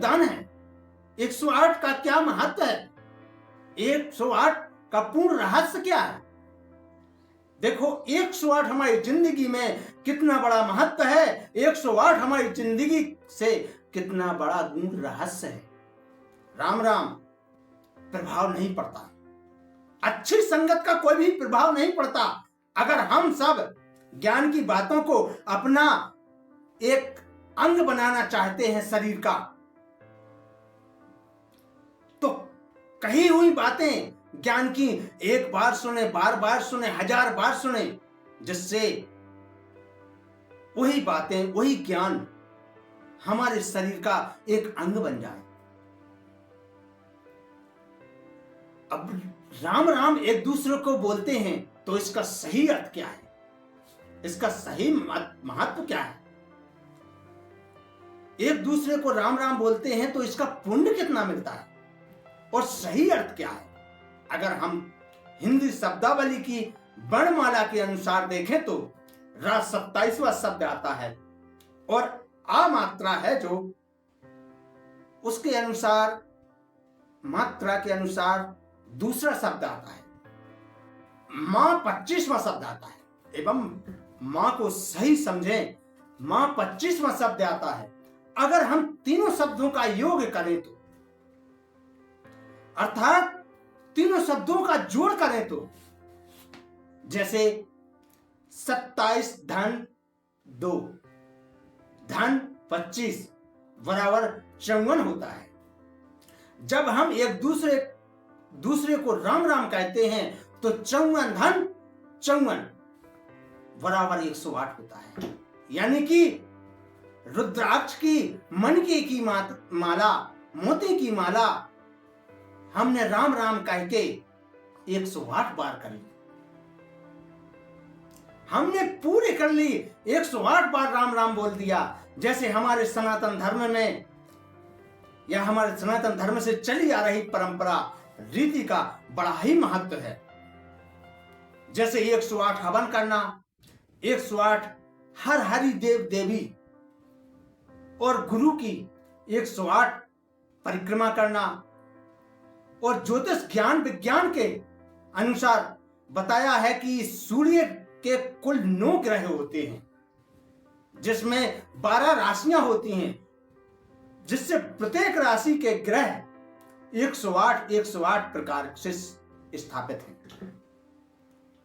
योगदान है, 108 का क्या महत्व है, 108 का पूर्ण रहस्य क्या है। देखो 108 हमारी जिंदगी में कितना बड़ा महत्व है, 108 हमारी जिंदगी से कितना बड़ा गूढ़ रहस्य है। राम राम प्रभाव नहीं पड़ता, अच्छी संगत का कोई भी प्रभाव नहीं पड़ता। अगर हम सब ज्ञान की बातों को अपना एक अंग बनाना चाहते हैं शरीर का, तो कही हुई बातें ज्ञान की एक बार सुने, बार बार सुने, 1000 बार सुने, जिससे वही बातें, वही ज्ञान हमारे शरीर का एक अंग बन जाए। अब राम राम एक दूसरे को बोलते हैं तो इसका सही अर्थ क्या है, इसका सही महत्व क्या है। एक दूसरे को राम राम बोलते हैं तो इसका पुण्य कितना मिलता है और सही अर्थ क्या है। अगर हम हिंदी शब्दावली की वर्णमाला के अनुसार देखें तो रा 27वां शब्द आता है और आ मात्रा है जो उसके अनुसार, मात्रा के अनुसार दूसरा शब्द आता है। मां 25वां शब्द आता है, एवं मां को सही समझें, मां 25वां शब्द आता है। अगर हम तीनों शब्दों का योग करें तो, अर्थात तीनों शब्दों का जोड़ करें तो, जैसे 27 धन 2 धन 25 बराबर 54 होता है। जब हम एक दूसरे को राम राम कहते हैं तो 54 धन 54 बराबर 108 होता है। यानी कि रुद्राक्ष की, मणिके की माला, मोती की माला हमने राम राम कह के 108 बार कर ली, हमने पूरी कर ली, 108 बार राम राम बोल दिया। जैसे हमारे सनातन धर्म में या हमारे सनातन धर्म से चली आ रही परंपरा रीति का बड़ा ही महत्व है। जैसे 108 हवन करना, 108 हर हरि देव देवी और गुरु की 108 परिक्रमा करना, और ज्योतिष ज्ञान विज्ञान के अनुसार बताया है कि सूर्य के कुल 9 ग्रह होते हैं, जिसमें 12 राशियां होती हैं, जिससे प्रत्येक राशि के ग्रह 108 प्रकार से स्थापित हैं।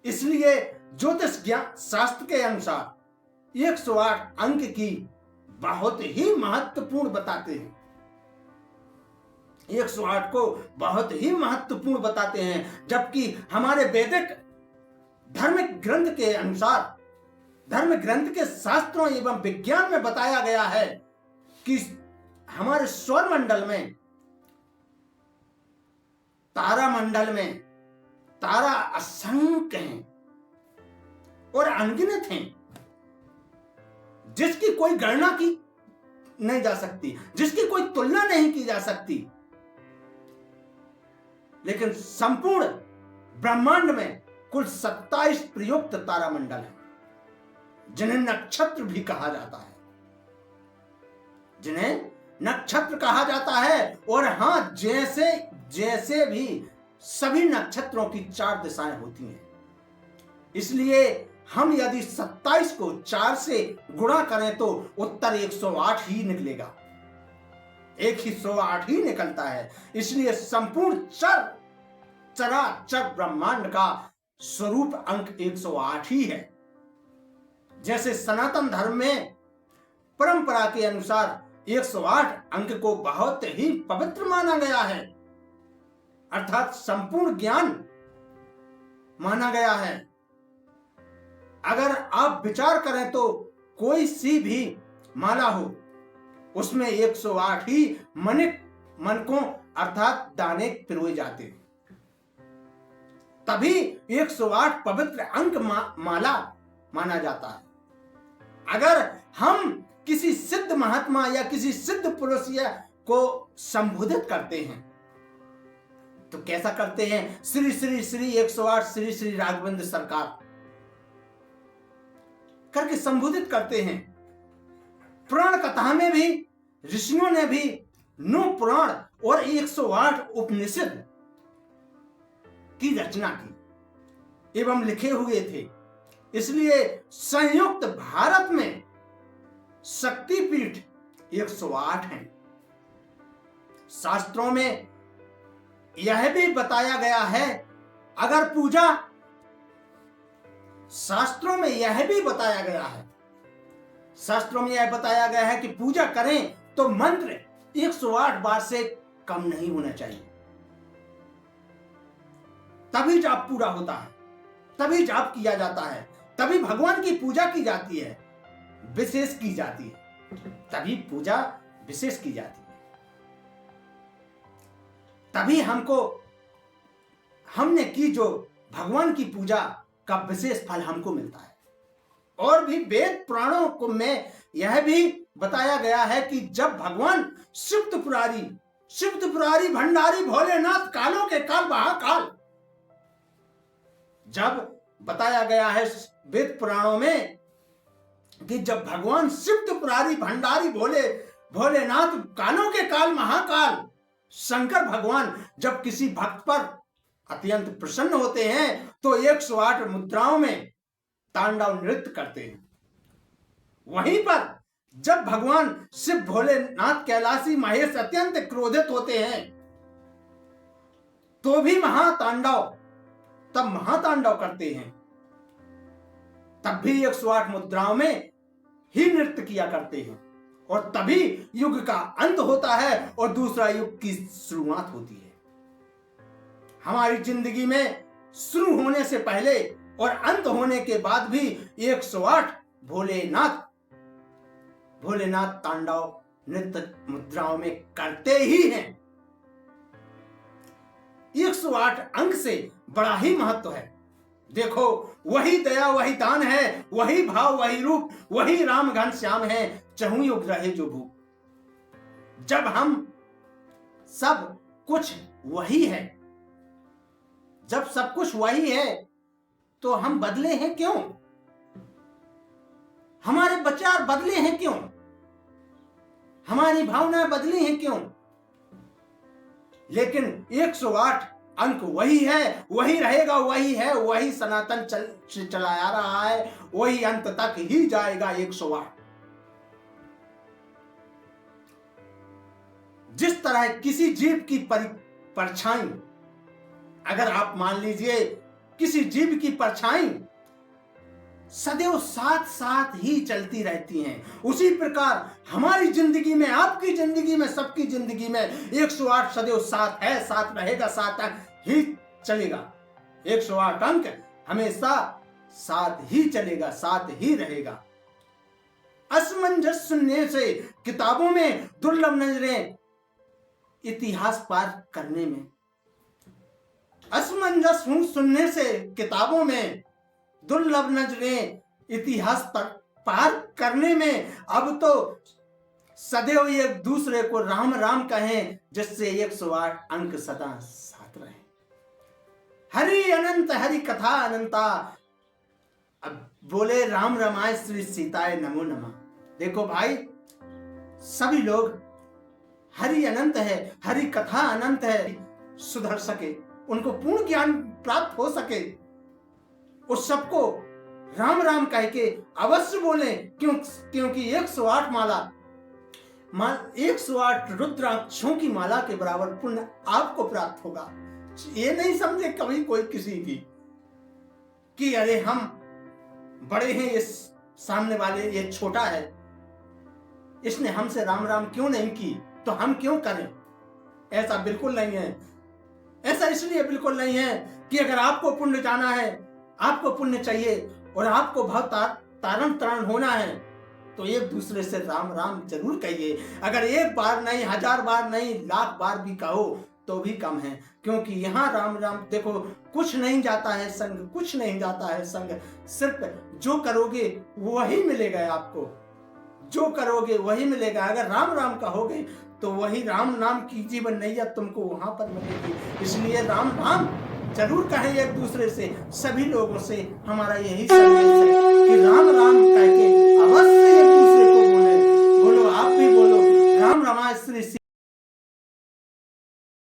इसलिए ज्योतिष ज्ञान शास्त्र के अनुसार 108 अंक की बहुत ही महत्वपूर्ण बताते हैं, 108 को बहुत ही महत्वपूर्ण बताते हैं। जबकि हमारे वैदिक धार्मिक ग्रंथ के अनुसार, धर्म ग्रंथ के शास्त्रों एवं विज्ञान में बताया गया है कि हमारे सौर मंडल में, तारा मंडल में तारा असंख्य हैं और अनगिनत हैं, जिसकी कोई गणना की नहीं जा सकती, जिसकी कोई तुलना नहीं की जा सकती। लेकिन संपूर्ण ब्रह्मांड में कुल 27 प्रयुक्त तारामंडल है, जिन्हें नक्षत्र भी कहा जाता है, जिन्हें नक्षत्र कहा जाता है। और हां, जैसे जैसे भी सभी नक्षत्रों की 4 दिशाएं होती हैं, इसलिए हम यदि 27 को 4 से गुणा करें तो उत्तर 108 ही निकलेगा, 108 ही निकलता है। इसलिए संपूर्ण चराचर ब्रह्मांड का स्वरूप अंक 108 ही है। जैसे सनातन धर्म में परंपरा के अनुसार 108 अंक को बहुत ही पवित्र माना गया है, अर्थात संपूर्ण ज्ञान माना गया है। अगर आप विचार करें तो कोई सी भी माला हो, उसमें 108 ही मनकों अर्थात दाने पिरोए जाते हैं, तभी 108 पवित्र अंक माला माना जाता है। अगर हम किसी सिद्ध महात्मा या किसी सिद्ध पुरुष को संबोधित करते हैं तो कैसा करते हैं? श्री श्री श्री 108 श्री श्री राघवेंद्र सरकार करके संबोधित करते हैं। पुराण कथा में भी ऋषियों ने भी 9 पुराण और 108 उपनिषद की रचना की एवं लिखे हुए थे। इसलिए संयुक्त भारत में शक्तिपीठ 108 हैं। शास्त्रों में यह भी बताया गया है, अगर पूजा शास्त्रों में यह भी बताया गया है, शास्त्रों में यह बताया गया है कि पूजा करें तो मंत्र 108 बार से कम नहीं होना चाहिए, तभी जाप पूरा होता है, तभी जाप किया जाता है, तभी भगवान की पूजा की जाती है, विशेष की जाती है, तभी पूजा विशेष की जाती है, तभी हमने की जो भगवान की पूजा का विशेष फल हमको मिलता है। और भी वेद पुराणों में यह भी बताया गया है कि जब भगवान शिव त्रिपुरारी भंडारी भोलेनाथ कालों के काल महाकाल, जब बताया गया है वेद पुराणों में कि जब भगवान शिव त्रिपुरारी भंडारी भोलेनाथ कालों के काल महाकाल शंकर भगवान जब किसी भक्त पर अत्यंत प्रसन्न होते हैं तो 108 मुद्राओं में तांडव नृत्य करते हैं। वहीं पर जब भगवान शिव भोलेनाथ कैलाशी महेश अत्यंत क्रोधित होते हैं तो भी महातांडव करते हैं, तब भी 108 मुद्राओं में ही नृत्य किया करते हैं, और तभी युग का अंत होता है और दूसरा युग की शुरुआत होती है। हमारी जिंदगी में शुरू होने से पहले और अंत होने के बाद भी 108 भोलेनाथ तांडव नृत्य मुद्राओं में करते ही हैं। 108 अंक से बड़ा ही महत्व है। देखो, वही दया वही दान है, वही भाव वही रूप, वही राम घन श्याम है, चहुं युग रहे जो भूप। जब हम सब कुछ वही है, जब सब कुछ वही है तो हम बदले हैं क्यों? हमारे विचार बदले हैं क्यों? हमारी भावनाएं बदली हैं क्यों? लेकिन 108 अंक वही है, वही रहेगा, वही है, वही सनातन चला आ रहा है, वही अंत तक ही जाएगा। 108 जिस तरह किसी जीव की परछाई, अगर आप मान लीजिए किसी जीव की परछाई सदैव साथ साथ ही चलती रहती हैं, उसी प्रकार हमारी जिंदगी में, आपकी जिंदगी में, सबकी जिंदगी में 108 सदैव साथ है, साथ रहेगा, साथ ही चलेगा। 108 अंक हमेशा साथ ही चलेगा, साथ ही रहेगा। असमंजस सुनने से किताबों में दुर्लभ नजरें इतिहास पार करने में, असमंजस सुनने से किताबों में दुर्लभ नजरें इतिहास पर पार करने में, अब तो सदैव एक दूसरे को राम राम कहें, जिससे 108 अंक सदा साथ रहे। हरि अनंत हरि कथा अनंता, अब बोले राम रमाय श्री सीताय नमो नमः। देखो भाई, सभी लोग हरि अनंत है, हरि कथा अनंत है, सुधर सके, उनको पूर्ण ज्ञान प्राप्त हो सके, उस सबको राम राम कह के अवश्य बोले, क्योंकि 108 108 रुद्राक्षों की माला के बराबर पुण्य आपको प्राप्त होगा। ये नहीं समझे कभी कोई किसी की कि अरे हम बड़े हैं, इस सामने वाले ये छोटा है, इसने हमसे राम राम क्यों नहीं की तो हम क्यों करें। ऐसा बिल्कुल नहीं है। ऐसा इसलिए बिल्कुल नहीं है कि अगर आपको पुण्य जाना है, आपको पुण्य चाहिए और आपको भाव तारण होना है, तो एक दूसरे से राम राम जरूर कहिए। अगर एक बार नहीं, 1000 बार नहीं, लाख बार भी कहो तो भी कम है, क्योंकि यहाँ राम राम, देखो, कुछ नहीं जाता है संग, कुछ नहीं जाता है संग, सिर्फ जो करोगे वही मिलेगा आपको, जो करोगे वही मिलेगा। अगर राम राम कहोगे तो वही राम नाम की जीवन नैया तुमको वहां पर मिलेगी। इसलिए राम राम जरूर कहें एक दूसरे से, सभी लोगों से हमारा यही संदेश है कि राम राम कह के अवश्य एक दूसरे को बोले। बोलो, आप भी बोलो, राम रमाय श्री